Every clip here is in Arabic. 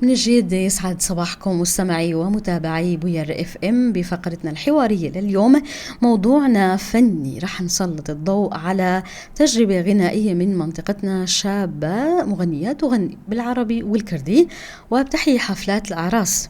من جديد يسعد صباحكم مستمعي ومتابعي بوير اف ام بفقرتنا الحوارية لليوم. موضوعنا فني، رح نسلط الضوء على تجربة غنائية من منطقتنا، شابة مغنية تغني بالعربي والكردي وبتحيي حفلات الأعراس.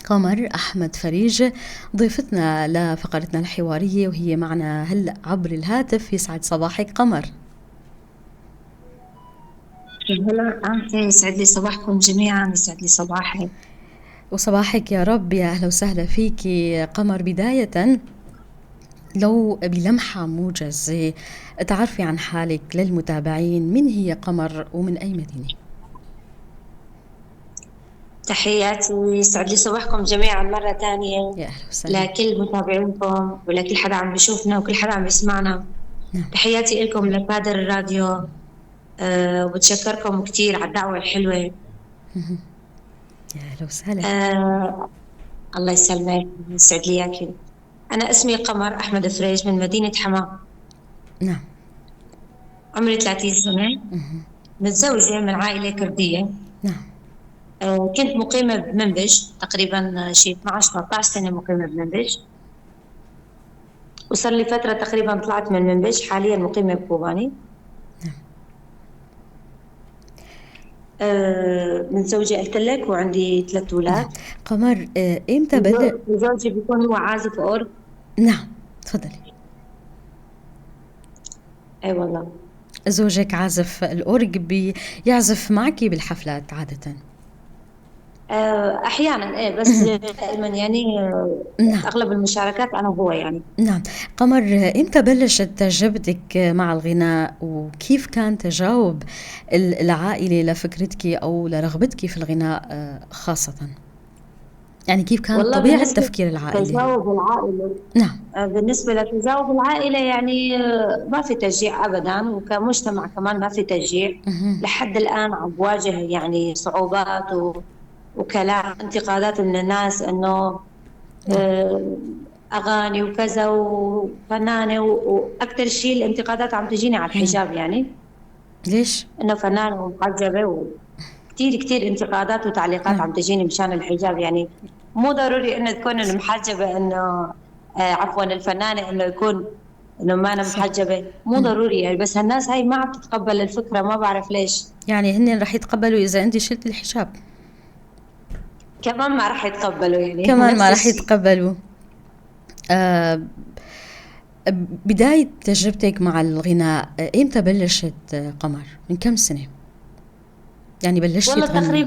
قمر أحمد فريج ضيفتنا لفقرتنا الحوارية وهي معنا هلأ عبر الهاتف. يسعد صباحك قمر. هلا أنت، يسعد لي صباحكم جميعا، يسعد لي صباحي. وصباحك يا رب، يا أهلا وسهلا فيكي قمر. بداية لو بلمحة موجزة تعرفي عن حالك للمتابعين، من هي قمر ومن أي مدينة؟ تحياتي، يسعد لي صباحكم جميعا مرة ثانية يا أهلا وسهلا. لكل متابعينكم ولكل حدا عم بيشوفنا وكل حدا عم بيسمعنا. نعم. تحياتي لكم لكادر الراديو. وبتشكركم كتير على الدعوة الحلوة. يا أهلا وسهلا. أه الله يسلمك، يسعد لي إياكي. أنا اسمي قمر أحمد فريج من مدينة حماة. نعم. عمري 30 سنة، متزوجة من عائلة كردية. نعم. كنت مقيمة بمنبج تقريبا شي 12 13 سنة مقيمة بمنبج، وصار لي فترة تقريبا طلعت من منبج، حاليا مقيمة بكوباني. متزوجة قلت لك، وعندي 3 أولاد. نعم. قمر، إمتى بدأ؟ زوجي بيكون هو عازف أورج. نعم، تفضلي. أي والله. زوجك عازف الأورج، بيعزف معك بالحفلات عادة؟ أحيانا إيه، بس دائما يعني نعم. أغلب المشاركات أنا وهو يعني. نعم. قمر، إمتى بلشت تجربتك مع الغناء وكيف كان تجاوب العائلة لفكرتك أو لرغبتك في الغناء خاصة؟ يعني كيف كانت والله طبيعة بالنسبة تفكير العائلة؟ لتجاوب العائلة، نعم. بالنسبة لتجاوب العائلة يعني ما في تشجيع أبدا، وكمجتمع كمان ما في تشجيع. لحد الآن عم بواجه يعني صعوبات وكلام انتقادات من الناس إنه نعم. آه، أغاني وكذا وفنانة، وأكثر شيء الانتقادات عم تجيني على الحجاب، يعني ليش؟ إنه فنانة ومحجبة. كتير كتير انتقادات وتعليقات نعم. عم تجيني مشان الحجاب. يعني مو ضروري انه تكون المحجبة انه عفوا الفنانة انه يكون انه ما انا صح. محجبة، مو ضروري يعني. بس هالناس هاي ما عم تتقبل الفكرة، ما بعرف ليش. يعني هن رح يتقبلوا إذا أنت شلت الحجاب؟ كمان ما راح يتقبلوا يعني كمان نفس ما رح الشيء. يتقبلوا. آه بداية تجربتك مع الغناء إمتى بلشت قمر؟ من كم سنة؟ يعني بلشتي والله تغني؟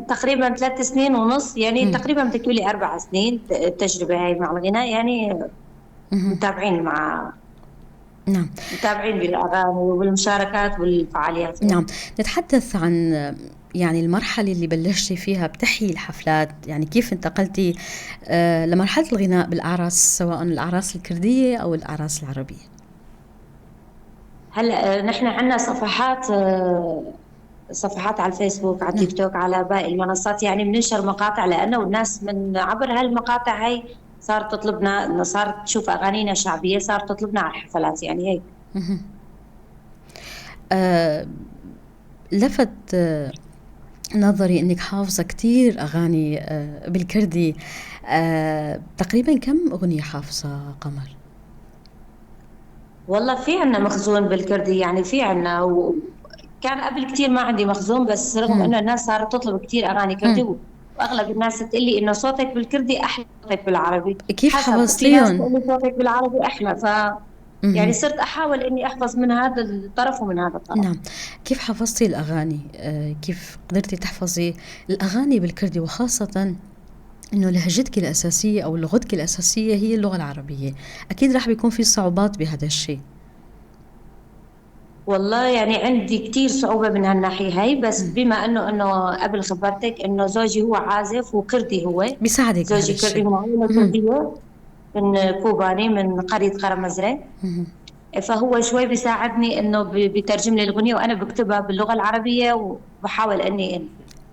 تقريبا 3 سنين ونص، يعني تقريبا بتكفي 4 سنين التجربة هاي مع الغناء يعني. متابعين مع نعم. متابعين بالأغاني وبالمشاركات والفعاليات يعني. نعم. نتحدث عن يعني المرحلة اللي بلشتي فيها بتحيي الحفلات، يعني كيف انتقلتي لمرحلة الغناء بالأعراس، سواء الأعراس الكردية أو الأعراس العربية؟ هلا نحن عندنا صفحات على الفيسبوك، على نعم. التيك توك، على باقي المنصات، يعني بننشر مقاطع لنا، والناس من عبر هالمقاطع هاي صارت تطلبنا، إنه صارت تشوف اغانينا شعبيه، صارت تطلبنا على الحفلات يعني هيك. آه لفت نظري انك حافظة كتير اغاني بالكردي. تقريبا كم اغنية حافظة قمر؟ والله في عنا مخزون بالكردي، يعني في عنا، وكان قبل كتير ما عندي مخزون، بس رغم هم. انه الناس صارت تطلب كتير اغاني كردي، هم. واغلب الناس تقول لي انه صوتك بالكردي احلى من صوتك بالعربي. كيف حسب، في ناس حفظتيهم؟ تقول لي صوتك بالعربي احلى، يعني مهم. صرت احاول اني احفظ من هذا الطرف ومن هذا الطرف. نعم. كيف حفظتي الأغاني؟ كيف قدرتي تحفظي الأغاني بالكردي، وخاصة إنه لهجتك الأساسية أو لغتك الأساسية هي اللغة العربية؟ أكيد راح بيكون في صعوبات بهذا الشيء. والله يعني عندي كتير صعوبة من هالناحية هاي، بس بما انه قبل خبرتك انه زوجي هو عازف وكردي. هو بيساعدك بهذا زوجي كردي الشيء. من عائلة مهم. كردية، من كوباني، من قرية قرمزرة. فهو شوي بيساعدني انه بيترجم لي الاغنية، وانا بكتبها باللغة العربية، وبحاول اني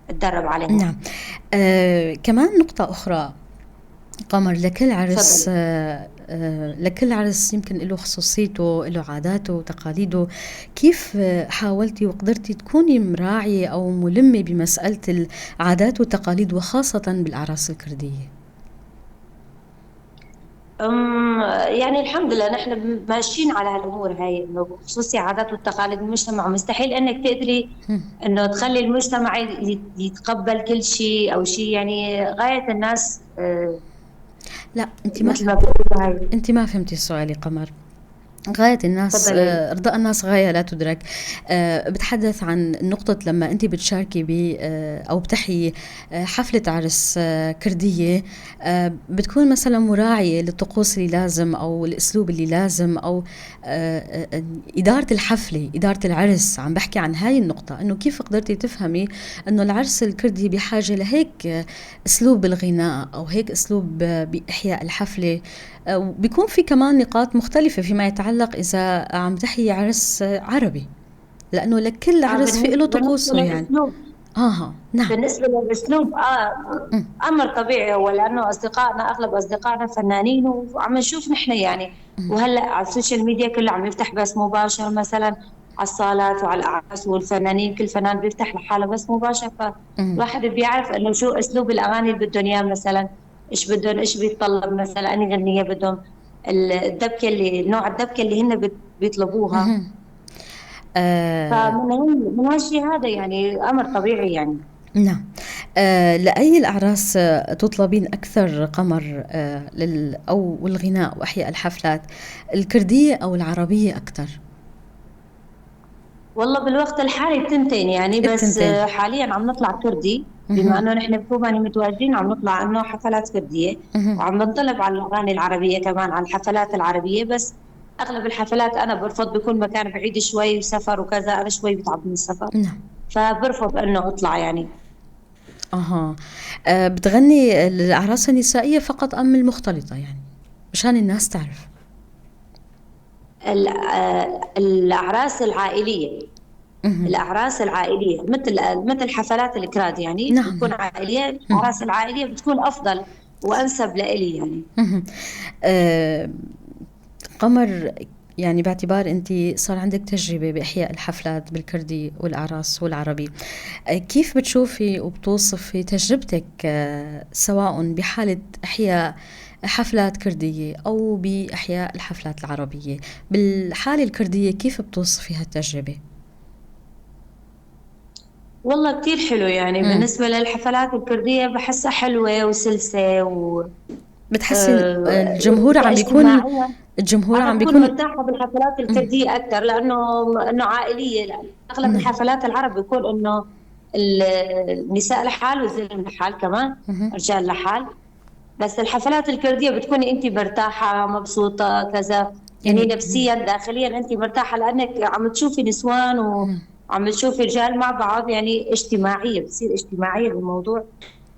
اتدرب عليها. نعم. كمان نقطة أخرى قمر، لكل عرس تفضلي. لكل عرس يمكن له خصوصيته، له عاداته وتقاليده. كيف حاولتي وقدرتي تكوني مراعية أو ملمة بمسألة العادات والتقاليد وخاصة بالأعراس الكردية؟ يعني الحمد لله نحن ماشيين على هالامور هاي، انه خصوصي عادات والتقاليد المجتمع، مستحيل انك تقدري انه تخلي المجتمع يتقبل كل شيء او شيء، يعني غاية الناس لا، مثل ما بيقولوا هاي. انت ما فهمتي سؤالي قمر. غاية الناس، تفضلي. إرضاء الناس غاية لا تدرك. بتحدث عن نقطة لما أنت بتشاركي أو بتحيي حفلة عرس كردية، بتكون مثلا مراعية للطقوس اللي لازم أو الأسلوب اللي لازم أو إدارة الحفلة، إدارة العرس. عم بحكي عن هاي النقطة، أنه كيف قدرتي تفهمي أنه العرس الكردي بحاجة لهيك أسلوب بالغناء أو هيك أسلوب بإحياء الحفلة. بيكون في كمان نقاط مختلفة فيما يتعلق إذا عم تحيي عرس عربي، لأنه لكل عرس في له بالنسبة طقوسه يعني. للاسلوب، نعم. بالنسبة للأسلوب م- أمر طبيعي، هو لأنه أصدقائنا أغلب أصدقائنا فنانين وعم نشوف نحن يعني. وهلأ على السوشيال ميديا كله عم يفتح بث مباشر مثلا على الصالات وعلى الأعراس، والفنانين كل فنان بيفتح لحاله بث مباشر، م- فالواحد بيعرف إنه شو أسلوب الأغاني اللي بدهم إياه مثلا، إيش بدهم، إيش بيتطلب مثلا، أنهي غنية بدهم، الدبكة اللي نوع الدبكة اللي هن بيطلبوها. مهم. آه فمن هالشيء هذا يعني أمر طبيعي يعني. نعم. لأي الأعراس تطلبين أكثر قمر، أو الغناء وأحياء الحفلات الكردية أو العربية أكثر؟ والله بالوقت الحالي التنتين يعني، بس التنتين. حاليا عم نطلع كردي، بما مهم. انه نحن بكوباني متواجدين عم نطلع انه حفلات كرديه، مهم. وعم ننطلب على الاغاني العربيه كمان، على الحفلات العربيه. بس اغلب الحفلات انا برفض، بكون مكان بعيد شوي وسفر وكذا، انا شوي بتعب من السفر، نعم. فبرفض انه اطلع يعني. أها. بتغني الأعراس النسائية فقط أم المختلطة يعني، مشان الناس تعرف؟ الاعراس العائليه، مهم. الاعراس العائليه مثل حفلات الكراد يعني، نعم، بتكون نعم. عائليه، مهم. الاعراس العائليه بتكون افضل وانسب لإلي يعني. مهم. آه، قمر، يعني باعتبار أنت صار عندك تجربة بإحياء الحفلات بالكردي والأعراس والعربي، كيف بتشوفي وبتوصفي تجربتك سواء بحالة إحياء حفلات كردية أو بإحياء الحفلات العربية؟ بالحالة الكردية كيف بتوصفي هالتجربة؟ والله كتير حلو يعني، مم. بالنسبة للحفلات الكردية بحسها حلوة وسلسة بتحسي الجمهور عم بيكون، واجتماعية. الجمهور أنا عم بكون بيكون. مرتاحة بالحفلات مم. الكردية أكثر، لأنه عائلية. لأن أغلب نعم. الحفلات العرب بيكون إنه ال- النساء لحال والزلم لحال كمان، مهم. رجال لحال. بس الحفلات الكردية بتكوني أنت مرتاحة مبسوطة كذا، يعني يعني نفسيا داخليا أنت مرتاحة، لأنك عم تشوفي نسوان وعم تشوفي رجال مع بعض، يعني اجتماعية، بتصير اجتماعية بالموضوع،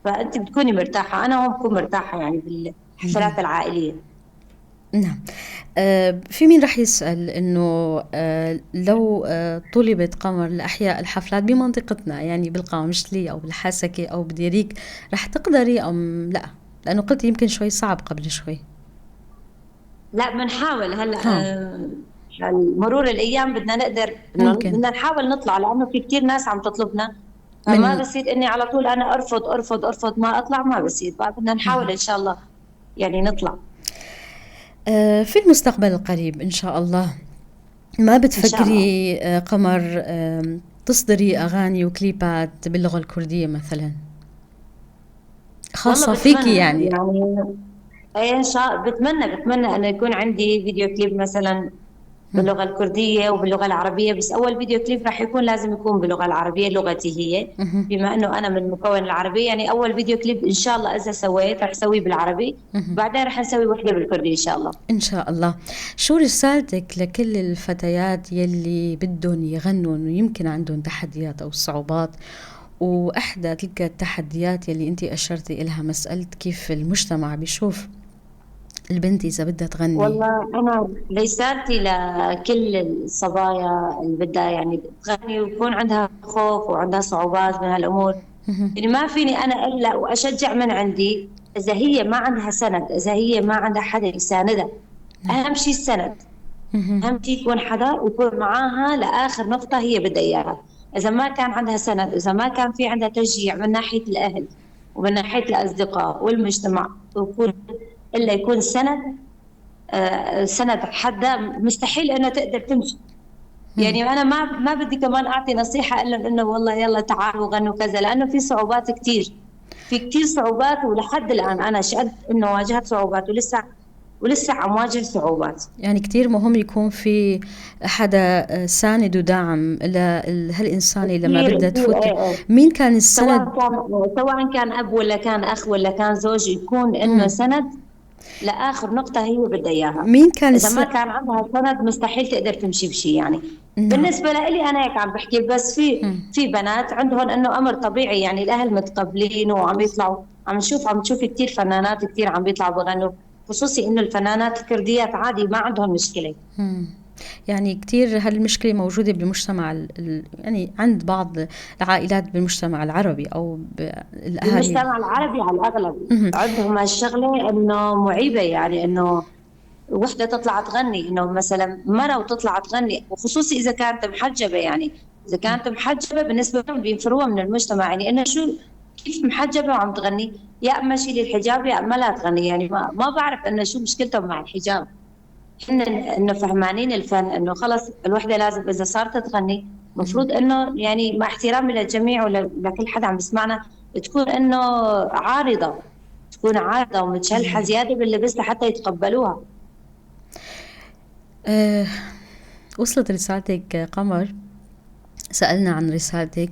فأنت بتكوني مرتاحة. أنا هون بكون مرتاحة يعني بالحفلات العائلية. نعم. في مين رح يسأل إنه لو طلبت قمر لأحياء الحفلات بمنطقتنا يعني بالقامشلي أو بالحاسكة أو بديريك، رح تقدري أم لا؟ لأنه قلت يمكن شوي صعب قبل شوي. لا بنحاول هلا، ها. مرور الأيام بدنا نقدر إنه ممكن. بدنا نحاول نطلع، لأنه في كتير ناس عم تطلبنا، فما من بصير إني على طول أنا أرفض أرفض أرفض ما أطلع، ما بصير، فبدنا نحاول إن شاء الله يعني نطلع. في المستقبل القريب إن شاء الله، ما إن شاء الله. بتفكري قمر تصدري أغاني وكليبات باللغة الكردية مثلا، والله خاصة فيكي بتمنى يعني؟ يعني، إيه إن شاء بتمنى أنه يكون عندي فيديو كليب مثلا باللغة الكردية وباللغة العربية، بس أول فيديو كليب راح يكون لازم يكون باللغة العربية لغتي هي، مهم. بما أنه أنا من مكون العربي، يعني أول فيديو كليب إن شاء الله إذا سويت راح أسويه بالعربي، مهم. بعدين راح نسوي وحدة بالكردي إن شاء الله. إن شاء الله. شو رسالتك لكل الفتيات يلي بدهم يغنوا ويمكن عندهم تحديات أو صعوبات، وإحدى تلك التحديات يلي أنت أشرتي إلها مسألة كيف المجتمع بيشوف البنت إذا بدها تغني؟ والله أنا رسالتي لكل الصبايا اللي بدها يعني تغني ويكون عندها خوف وعندها صعوبات من هالأمور، مهم. يعني ما فيني أنا إلا وأشجع من عندي إذا هي ما عندها سند، إذا هي ما عندها حدا يساندها. أهم شيء السند، أهم شيء يكون حدا يكون معاها لآخر نقطة هي بدها إياها. إذا ما كان عندها سند، إذا ما كان في عندها تشجيع من ناحية الأهل ومن ناحية الأصدقاء والمجتمع، ويكون إلا يكون سند، سند حدا، مستحيل إنه تقدر تمشي. يعني أنا ما بدي كمان أعطي نصيحة إلا إنه والله يلا تعالوا غنوا كذا، لأنه في صعوبات كتير، في كتير صعوبات، ولحد الآن أنا شهدت إنه واجهت صعوبات، ولسه عم واجه صعوبات. يعني كتير مهم يكون في حدا ساند ودعم لهالإنسان لما بدها تفوت. مين كان السند؟ سواء كان أب ولا كان أخ ولا كان زوج، يكون إنه سند لآخر نقطة هي بدها إياها. مين كان إذا ما كان عندها سند مستحيل تقدر تمشي بشي يعني. بالنسبة لي أنا هيك عم بحكي، بس في بنات عندهم إنه أمر طبيعي، يعني الأهل متقبلين وعم يطلعوا، عم نشوف كتير فنانات كتير عم بيطلعوا بغنوا، خصوصي إنه الفنانات الكرديات عادي ما عندهم مشكلة. يعني كتير هالمشكلة موجودة بالمجتمع يعني عند بعض العائلات بالمجتمع العربي أو الأهالي. بالمجتمع العربي على الأغلب عندهم هالشغلة إنه معيبة، يعني إنه وحدة تطلع تغني، إنه مثلا مرة وتطلع تغني، وخصوصي إذا كانت محجبة. يعني إذا كانت محجبة بالنسبة لهم بينفروها من المجتمع، يعني إنه شو كيف محجبة وعم تغني؟ يا أما شيلي الحجاب يا أما لا تغني. يعني ما بعرف إنه شو مشكلتهم مع الحجاب. إنه فهمانين الفن، إنه خلص الوحدة لازم إذا صارت تغني مفروض إنه يعني مع احترامي للجميع ولكل حدا عم بسمعنا تكون إنه عارضة، تكون عارضة ومتشلحة زيادة باللبس لحتى يتقبلوها. وصلت رسالتك قمر، سألنا عن رسالتك.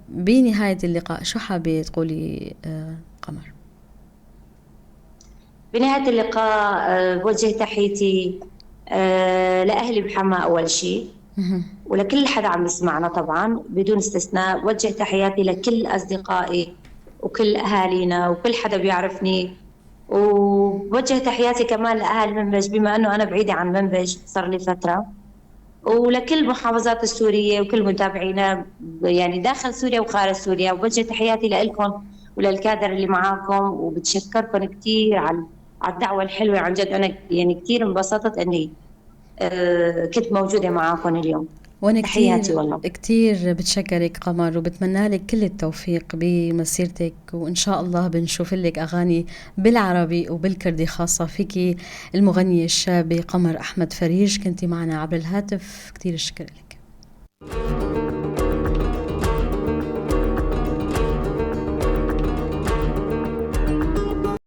بنهاية اللقاء شو حابة تقولي قمر؟ بنهاية اللقاء بوجه تحيتي لأهلي بحما أول شيء، ولكل حدا عم يسمعنا طبعا بدون استثناء. وجه تحياتي لكل أصدقائي وكل أهالينا وكل حدا بيعرفني، ووجه تحياتي كمان لأهل منبج بما أنه أنا بعيدة عن منبج صار لي فترة، ولكل المحافظات السورية وكل متابعينا يعني داخل سوريا وخارج سوريا. ووجه تحياتي لكم وللكادر اللي معاكم، وبتشكركم كتير على الدعوة الحلوة. عن جد أنا يعني كتير انبسطت أني كنت موجودة معاكم اليوم. وانا تحياتي والله كتير بتشكرك قمر، وبتمنى لك كل التوفيق بمسيرتك، وان شاء الله بنشوف لك اغاني بالعربي وبالكردي، خاصة فيكي المغنية الشابة قمر احمد فريج. كنتي معنا عبر الهاتف، كتير شكرا لك.